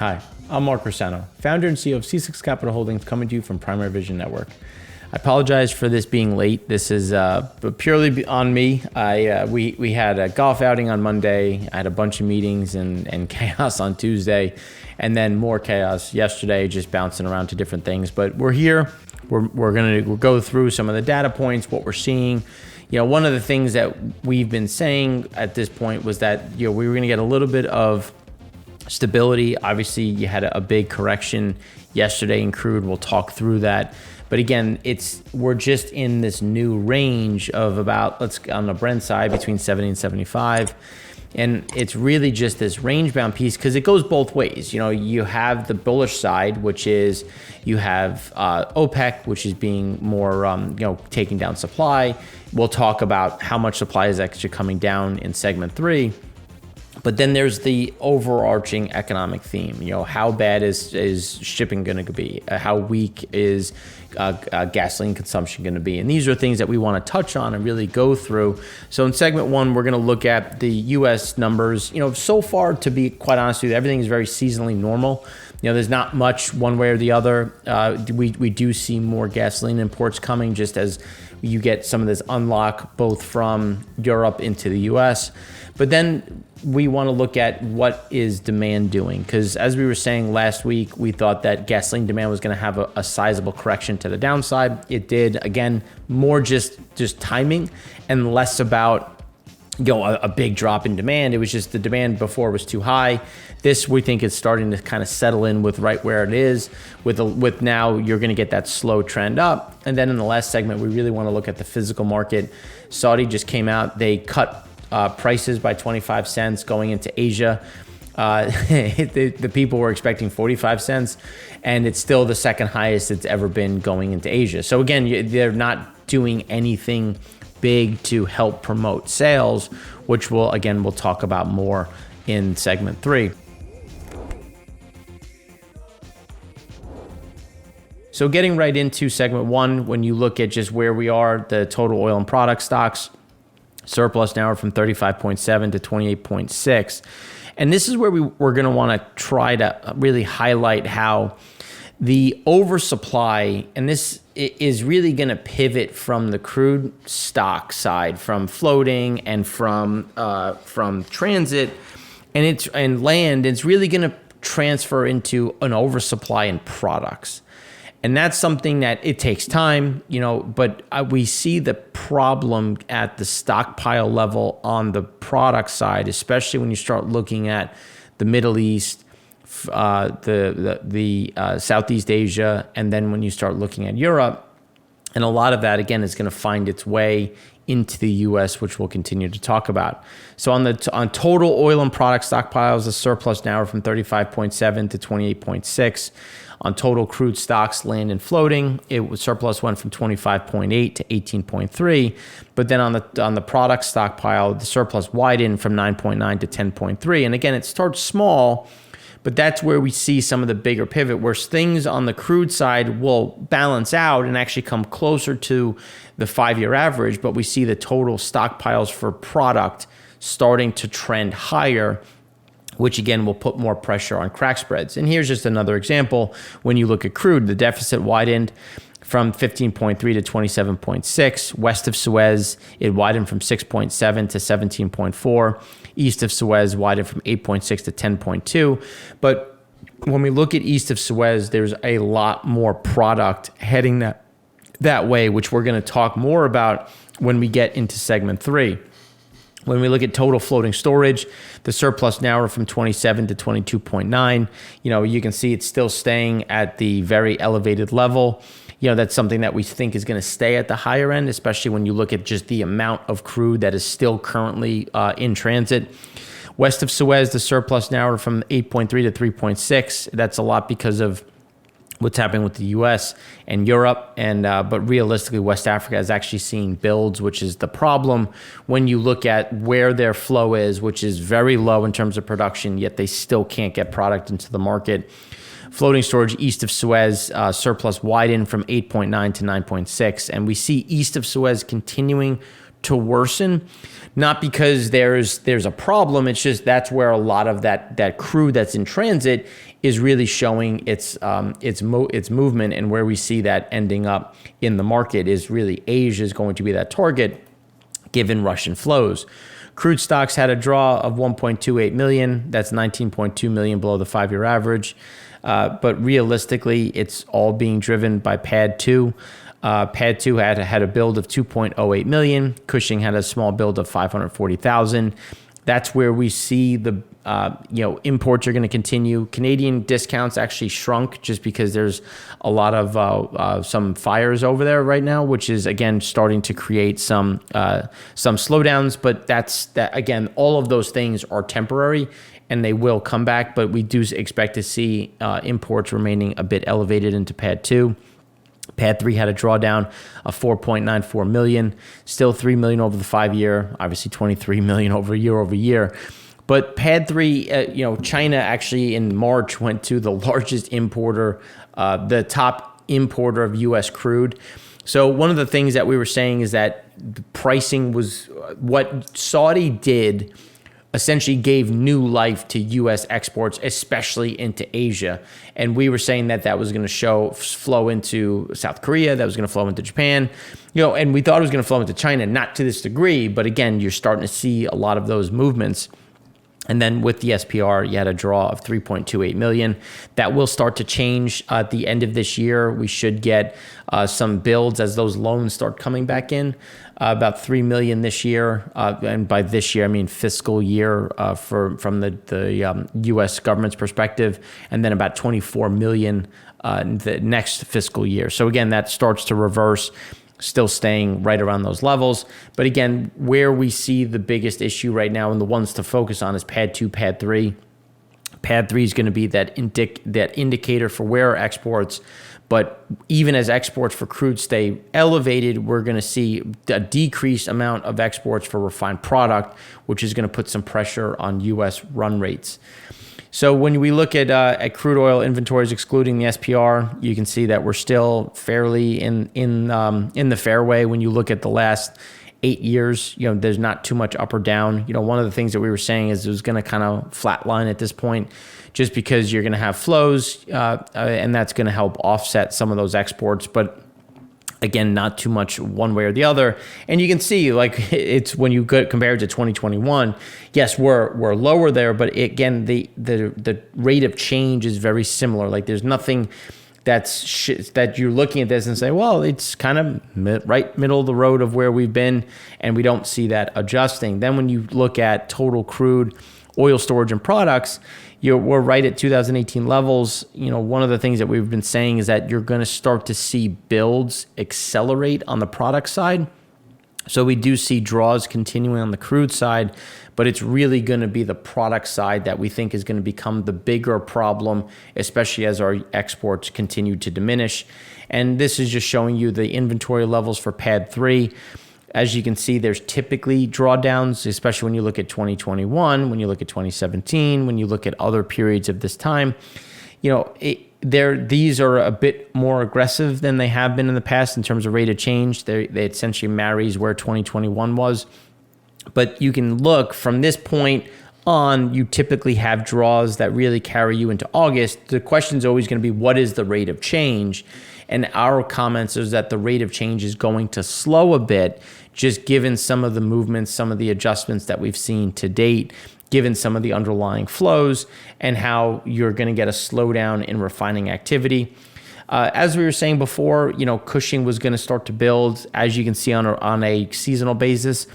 Hi, I'm Mark Rossano, founder and CEO of C6 Capital Holdings, coming to you from Primary Vision Network. I apologize for this being late. This is purely on me. We had a golf outing on Monday. I had a bunch of meetings and chaos on Tuesday, and then more chaos yesterday, just bouncing around to different things. But we're here. We're going to go through some of the data points, what we're seeing. You know, one of the things that we've been saying at this point was that, you know, we were going to get a little bit of stability. Obviously, you had a big correction yesterday in crude. We'll talk through that. But again, we're just in this new range of about, on the Brent side, between 70 and 75. And it's really just this range-bound piece because it goes both ways. You know, you have the bullish side, which is you have OPEC, which is being more, taking down supply. We'll talk about how much supply is actually coming down in segment 3. But then there's the overarching economic theme. You know, how bad is shipping going to be? How weak is gasoline consumption going to be? And these are things that we want to touch on and really go through. So in segment 1, we're going to look at the U.S. numbers. You know, so far, to be quite honest with you, everything is very seasonally normal. You know, there's not much one way or the other. We do see more gasoline imports coming just as you get some of this unlock both from Europe into the U.S. But then we want to look at what is demand doing, because as we were saying last week, we thought that gasoline demand was going to have a sizable correction to the downside. It did. Again, more just timing and less about a big drop in demand. It was just the demand before was too high. This, we think, is starting to kind of settle in with right where it is. With now, you're going to get that slow trend up. And then in the last segment, we really want to look at the physical market. Saudi just came out. They cut prices by 25 cents going into Asia. The people were expecting 45 cents, and it's still the second highest it's ever been going into Asia. So again, they're not doing anything big to help promote sales, which we'll talk about more in segment 3. So getting right into segment 1, when you look at just where we are, the total oil and product stocks, surplus now from 35.7 to 28.6. And this is where we're going to want to try to really highlight how the oversupply, and this is really going to pivot from the crude stock side, from floating and from transit and land. It's really going to transfer into an oversupply in products. And that's something that it takes time, but we see the problem at the stockpile level on the product side, especially when you start looking at the Middle East, the Southeast Asia, and then when you start looking at Europe. And a lot of that, again, is going to find its way into the U.S., which we'll continue to talk about. So on total oil and product stockpiles, the surplus now are from 35.7 to 28.6. On total crude stocks, land and floating, surplus went from 25.8 to 18.3. But then on the product stockpile, the surplus widened from 9.9 to 10.3. And again, it starts small, but that's where we see some of the bigger pivot, where things on the crude side will balance out and actually come closer to the 5-year average. But we see the total stockpiles for product starting to trend higher, which again will put more pressure on crack spreads. And here's just another example. When you look at crude, the deficit widened from 15.3 to 27.6. West of Suez, it widened from 6.7 to 17.4. East of Suez widened from 8.6 to 10.2. But when we look at east of Suez, there's a lot more product heading that way, which we're going to talk more about when we get into segment 3. When we look at total floating storage, the surplus now are from 27 to 22.9. You can see it's still staying at the very elevated level. That's something that we think is going to stay at the higher end, especially when you look at just the amount of crude that is still currently in transit. West of Suez, the surplus now are from 8.3 to 3.6. That's a lot because of what's happening with the U.S. and Europe, but realistically, West Africa is actually seeing builds, which is the problem when you look at where their flow is, which is very low in terms of production, yet they still can't get product into the market. Floating storage east of Suez, surplus widened from 8.9 to 9.6, and we see east of Suez continuing to worsen, not because there's a problem, it's just that's where a lot of that crude that's in transit is really showing its movement, and where we see that ending up in the market is really Asia is going to be that target given Russian flows. Crude stocks had a draw of 1.28 million. That's 19.2 million below the 5-year average. But realistically, it's all being driven by PADD 2. PADD 2 had a build of 2.08 million. Cushing had a small build of 540,000. That's where we see the imports are going to continue. Canadian discounts actually shrunk just because there's a lot of some fires over there right now, which is again starting to create some slowdowns. But that again, all of those things are temporary and they will come back. But we do expect to see imports remaining a bit elevated into PADD 2. PADD 3 had a drawdown of 4.94 million, still 3 million over the 5-year, obviously 23 million over year. But PADD 3, China actually in March went to the largest importer, the top importer of U.S. crude. So one of the things that we were saying is that the pricing was what Saudi did essentially gave new life to U.S. exports, especially into Asia. And we were saying that was going to flow into South Korea, that was going to flow into Japan, and we thought it was going to flow into China, not to this degree. But again, you're starting to see a lot of those movements. And then with the SPR, you had a draw of 3.28 million. That will start to change at the end of this year. We should get some builds as those loans start coming back in, about 3 million this year. And by this year, I mean fiscal year from the U.S. government's perspective, and then about 24 million the next fiscal year. So again, that starts to reverse. Still staying right around those levels. But again, where we see the biggest issue right now and the ones to focus on is PADD 2, PADD 3. PADD 3 is going to be that indicator for where are exports. But even as exports for crude stay elevated, we're going to see a decreased amount of exports for refined product, which is going to put some pressure on U.S. run rates. So when we look at crude oil inventories excluding the SPR, you can see that we're still fairly in the fairway. When you look at the last 8 years, there's not too much up or down. One of the things that we were saying is it was going to kind of flatline at this point, just because you're going to have flows, and that's going to help offset some of those exports. But again, not too much one way or the other. And you can see, like, it's when you compare it to 2021, yes, we're lower there, but again, the rate of change is very similar. Like, there's nothing that you're looking at this and say, well, it's kind of right middle of the road of where we've been, and we don't see that adjusting. Then when you look at total crude oil storage and products, we're right at 2018 levels. One of the things that we've been saying is that you're going to start to see builds accelerate on the product side. So we do see draws continuing on the crude side, but it's really going to be the product side that we think is going to become the bigger problem, especially as our exports continue to diminish. And this is just showing you the inventory levels for PADD 3. As you can see, there's typically drawdowns, especially when you look at 2021, when you look at 2017, when you look at other periods of this time. These are a bit more aggressive than they have been in the past in terms of rate of change. They essentially marries where 2021 was. But you can look from this point on, you typically have draws that really carry you into August. The question is always going to be, what is the rate of change? And our comments is that the rate of change is going to slow a bit, just given some of the movements, some of the adjustments that we've seen to date, given some of the underlying flows, and how you're going to get a slowdown in refining activity. As we were saying before, Cushing was going to start to build. As you can see on a seasonal basis,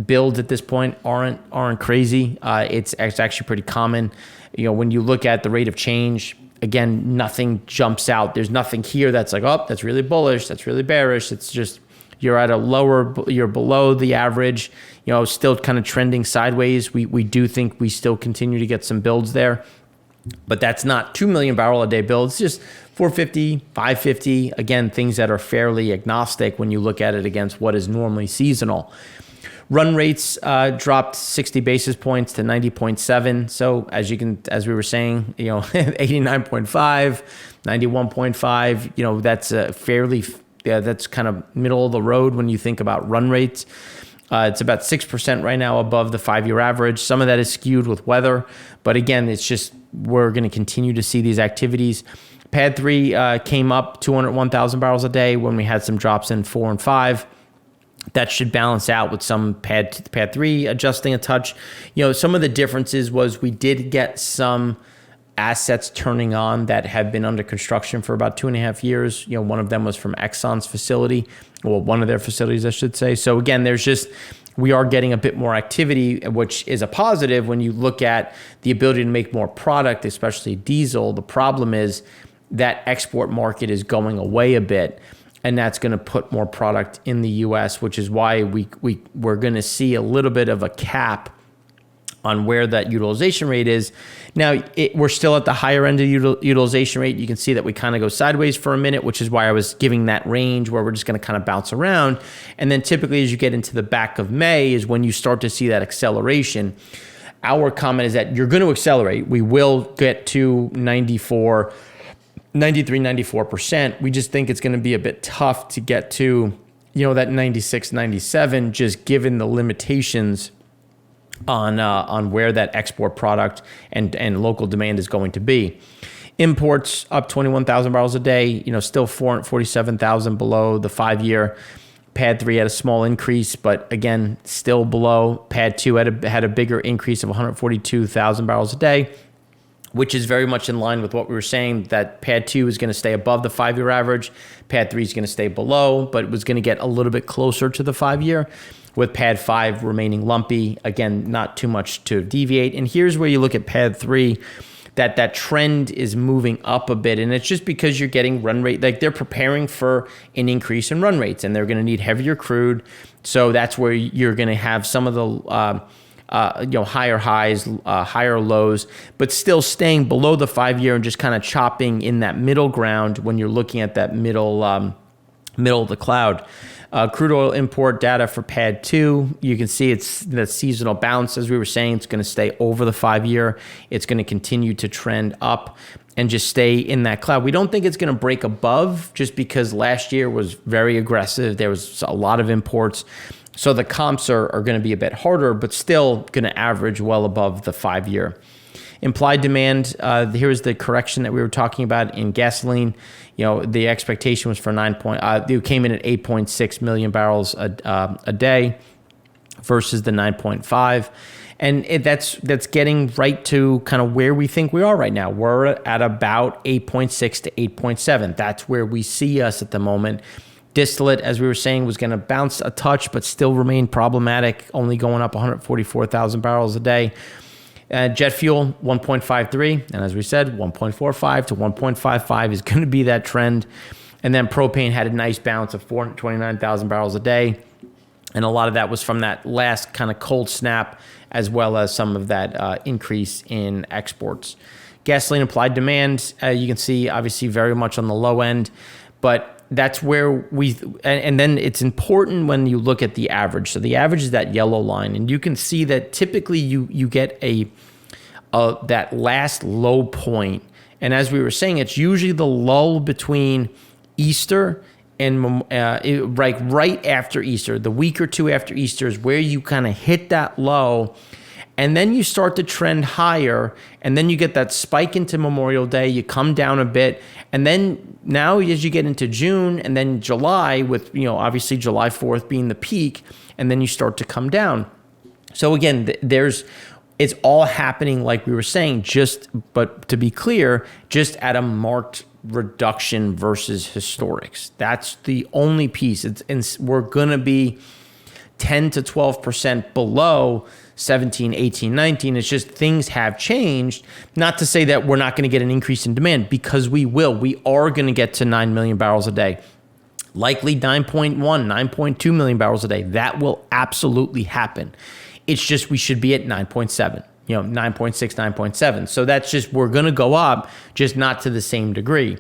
builds at this point aren't crazy. It's actually pretty common. When you look at the rate of change, again, nothing jumps out. There's nothing here that's like, oh, that's really bullish, that's really bearish. It's just you're below the average, still kind of trending sideways. We do think we still continue to get some builds there, but that's not 2 million barrel a day builds, just 450, 550. Again, things that are fairly agnostic when you look at it against what is normally seasonal. Run rates dropped 60 basis points to 90.7. So as we were saying, 89.5, 91.5. That's fairly. Yeah, that's kind of middle of the road when you think about run rates. It's about 6% right now above the 5-year average. Some of that is skewed with weather, but again, it's just we're going to continue to see these activities. Pad 3 came up 201,000 barrels a day when we had some drops in 4 and 5. That should balance out with some pad 3 adjusting a touch. Some of the differences was we did get some assets turning on that have been under construction for about 2.5 years. One of them was from Exxon's facility, well, one of their facilities, I should say. So again, we are getting a bit more activity, which is a positive when you look at the ability to make more product, especially diesel. The problem is that export market is going away a bit, and that's going to put more product in the U.S., which is why we're going to see a little bit of a cap on where that utilization rate is. Now, we're still at the higher end of utilization rate. You can see that we kind of go sideways for a minute, which is why I was giving that range where we're just going to kind of bounce around. And then typically as you get into the back of May is when you start to see that acceleration. Our comment is that you're going to accelerate. We will get to 93, 94%. We just think it's going to be a bit tough to get to, that 96, 97, just given the limitations on where that export product and local demand is going to be. Imports up 21,000 barrels a day, still 447,000 below the 5-year. Pad 3 had a small increase, but again, still below. Pad 2 had a bigger increase of 142,000 barrels a day, which is very much in line with what we were saying, that Pad 2 is going to stay above the 5-year average. Pad 3 is going to stay below, but it was going to get a little bit closer to the 5-year, with Pad 5 remaining lumpy. Again, not too much to deviate. And here's where you look at Pad 3, that trend is moving up a bit. And it's just because you're getting run rate, like they're preparing for an increase in run rates, and they're going to need heavier crude. So that's where you're going to have some of the higher highs, higher lows, but still staying below the 5-year and just kind of chopping in that middle ground when you're looking at that middle of the cloud. Crude oil import data for Pad 2, you can see it's the seasonal bounce. As we were saying, it's going to stay over the 5-year. It's going to continue to trend up and just stay in that cloud. We don't think it's going to break above, just because last year was very aggressive. There was a lot of imports. So the comps are going to be a bit harder, but still going to average well above the 5-year. Implied demand, here's the correction that we were talking about in gasoline. The expectation was for it came in at 8.6 million barrels a day versus the 9.5. And that's getting right to kind of where we think we are right now. We're at about 8.6 to 8.7. That's where we see us at the moment. Distillate, as we were saying, was going to bounce a touch, but still remain problematic, only going up 144,000 barrels a day. Jet fuel, 1.53. And as we said, 1.45 to 1.55 is going to be that trend. And then propane had a nice bounce of 429,000 barrels a day. And a lot of that was from that last kind of cold snap, as well as some of that increase in exports. Gasoline applied demand, you can see obviously very much on the low end, but that's where and then it's important when you look at the average. So the average is that yellow line, and you can see that typically you get that last low point. And as we were saying, it's usually the lull between Easter and right after Easter. The week or two after Easter is where you kind of hit that low, and then you start to trend higher, and then you get that spike into Memorial Day, you come down a bit, and then now as you get into June and then July, with obviously July 4th being the peak, and then you start to come down. So again, it's all happening like we were saying, but to be clear, just at a marked reduction versus historics. That's the only piece. We're going to be 10 to 12% below 17, 18, 19. It's just things have changed. Not to say that we're not going to get an increase in demand, because we will. We are going to get to 9 million barrels a day. Likely 9.1, 9.2 million barrels a day. That will absolutely happen. It's just we should be at 9.7, 9.6, 9.7. So that's just, we're going to go up, just not to the same degree.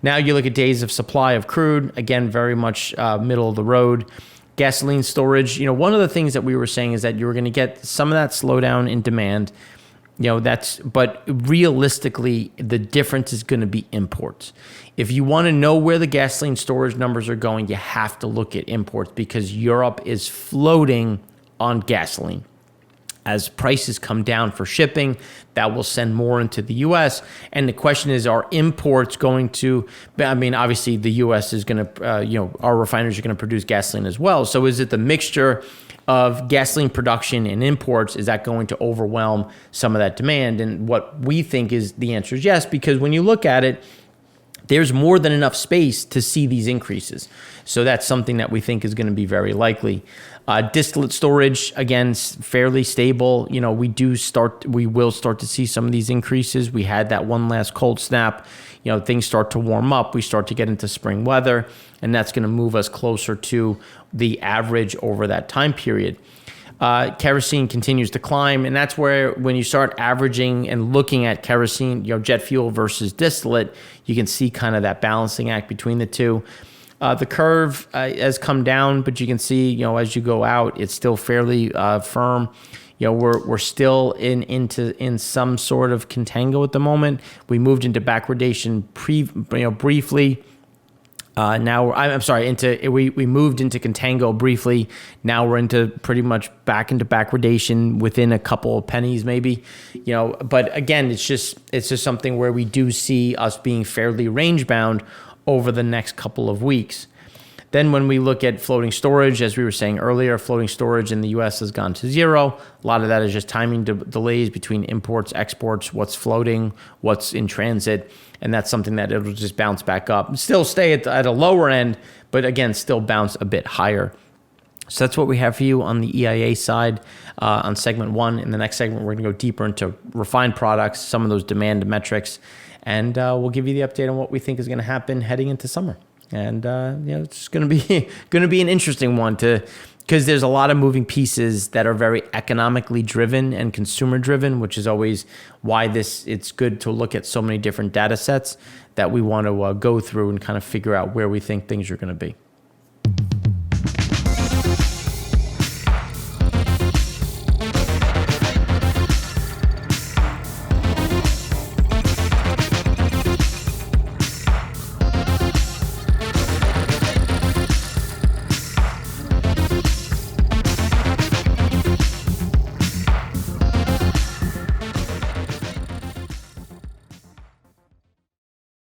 Now you look at days of supply of crude, again, very much middle of the road. Gasoline storage, one of the things that we were saying is that you were going to get some of that slowdown in demand. but realistically, the difference is going to be imports. If you want to know where the gasoline storage numbers are going, you have to look at imports because Europe is floating on gasoline. As prices come down for shipping, that will send more into the U.S. And the question is, are imports going to, obviously the U.S. is going to, our refineries are going to produce gasoline as well. So is it the mixture of gasoline production and imports? Is that going to overwhelm some of that demand? And what we think is the answer is yes, because when you look at it, there's more than enough space to see these increases. So that's something that we think is going to be very likely. Distillate storage, again, fairly stable. We will start to see some of these increases. We had that one last cold snap. Things start to warm up. We start to get into spring weather, and that's going to move us closer to the average over that time period. Kerosene continues to climb, and that's where when you start averaging and looking at kerosene, jet fuel versus distillate, you can see kind of that balancing act between the two. The curve has come down, but you can see, as you go out, it's still fairly firm. We're still in some sort of contango at the moment. We moved into backwardation briefly. We moved into contango briefly. Now we're into pretty much back into backwardation within a couple of pennies, maybe. But again, it's just something where we do see us being fairly range bound over the next couple of weeks. Then when we look at floating storage, as we were saying earlier, floating storage in the U.S. has gone to zero. A lot of that is just timing delays between imports, exports, what's floating, what's in transit, and that's something that it'll just bounce back up. Still stay at a lower end, but again, still bounce a bit higher. So that's what we have for you on the EIA side on segment 1. In the next segment, we're going to go deeper into refined products, some of those demand metrics, and we'll give you the update on what we think is going to happen heading into summer. And it's going to be an interesting one because there's a lot of moving pieces that are very economically driven and consumer driven, which is always why it's good to look at so many different data sets that we want to go through and kind of figure out where we think things are going to be.